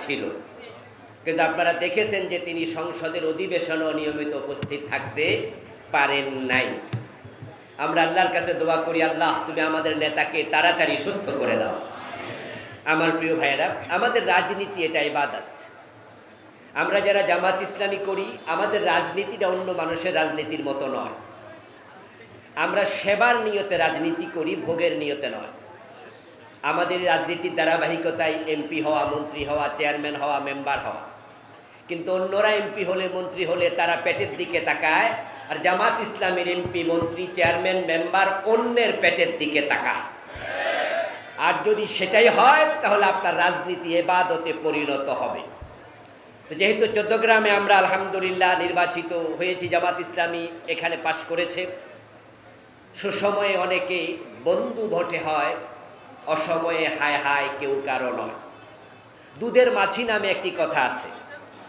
ছিল, কিন্তু আপনারা দেখেছেন যে তিনি সংসদের অধিবেশনে নিয়মিত উপস্থিত থাকতে পারেন নাই। আমরা আল্লাহর কাছে দোয়া করি, আল্লাহ তুমি আমাদের নেতাকে তাড়াতাড়ি সুস্থ করে দাও। আমার প্রিয় ভাইয়েরা, আমাদের রাজনীতি এটা ইবাদত। আমরা যারা জামাত ইসলামী করি, আমাদের রাজনীতিটা অন্য মানুষের রাজনীতির মতো নয়। আমরা সেবার নিয়তে রাজনীতি করি, ভোগের নিয়তে নয়। আমাদের রাজনীতির ধারাবাহিকতায় এমপি হওয়া, মন্ত্রী হওয়া, চেয়ারম্যান হওয়া, মেম্বার হওয়া। কিন্তু অন্যরা এমপি হলে, মন্ত্রী হলে তারা পেটের দিকে তাকায়, আর জামাত ইসলামের এমপি, মন্ত্রী, চেয়ারম্যান, মেম্বার অন্যের পেটের দিকে তাকায়। আর যদি সেটাই হয় তাহলে আপনার রাজনীতি ইবাদতে পরিণত হবে। তো যেহেতু চৌদ্দগ্রামে আমরা আলহামদুলিল্লাহ নির্বাচিত হয়েছি, জামাত ইসলামী এখানে পাশ করেছে। সুসময়ে অনেকে বন্ধু ভোটে হয়, অসময়ে হায় হায় কেউ কারো নয়। দুধের মাছি নামে একটি কথা আছে।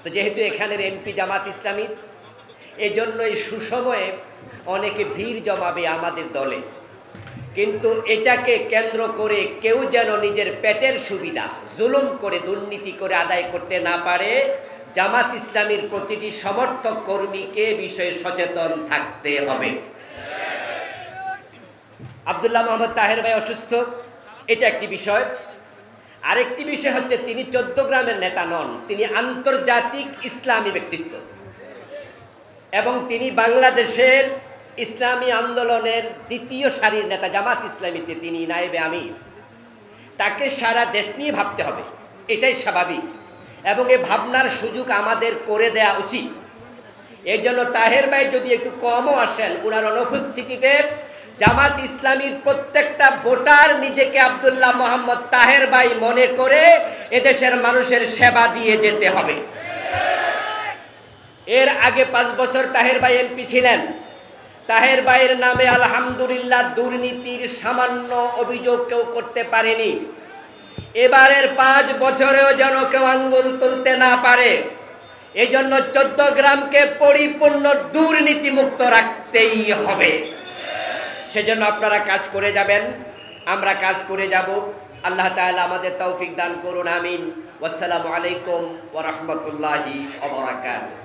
তো যেহেতু এখানের এমপি জামাত ইসলামীর, এজন্য এই সুসময়ে অনেকে ভিড় জমাবে আমাদের দলে। কিন্তু এটাকে কেন্দ্র করে কেউ যেন নিজের পেটের সুবিধা জুলুম করে, দুর্নীতি করে আদায় করতে না পারে, জামাত ইসলামীর প্রতিটি সমর্থক কর্মীকে বিষয়ে সচেতন থাকতে হবে। আব্দুল্লাহ মোহাম্মদ তাহের ভাই অসুস্থ, এটা একটি বিষয়। আরেকটি বিষয় হচ্ছে তিনি চৌদ্দগ্রামের নেতা নন, তিনি আন্তর্জাতিক ইসলামী ব্যক্তিত্ব এবং তিনি বাংলাদেশের ইসলামী আন্দোলনের দ্বিতীয় সারির নেতা। জামাত ইসলামীতে তিনি নায়েবে আমির। তাকে সারা দেশ নিয়ে ভাবতে হবে, এটাই স্বাভাবিক এবং এই ভাবনার সুযোগ আমাদের করে দেয়া উচিত। এই জন্য তাহের ভাই যদি একটু কমও আসেন, ওনার অনুপস্থিতিতে জামাত ইসলামীর প্রত্যেকটা ভোটার নিজেকে আব্দুল্লাহ মোহাম্মদ তাহের ভাই মনে করে এদেশের মানুষের সেবা দিয়ে যেতে হবে। এর আগে 5 বছর তাহের ভাই এমপি ছিলেন। তাহের ভাইয়ের নামে আলহামদুলিল্লাহ দুর্নীতির সামান্য অভিযোগ কেউ করতে পারেনি। এবারের 5 বছরেও যেন কেউ আঙ্গুল তুলতে না পারে, এই জন্য চৌদ্দগ্রামকে পরিপূর্ণ দুর্নীতি মুক্ত রাখতেই হবে। সেজন্য আপনারা কাজ করে যাবেন, আমরা কাজ করে যাব। আল্লাহ তাআলা আমাদের তৌফিক দান করুন, আমিন। ওয়াসসালামু আলাইকুম ওয়া রাহমাতুল্লাহি ওয়া বারাকাতুহু।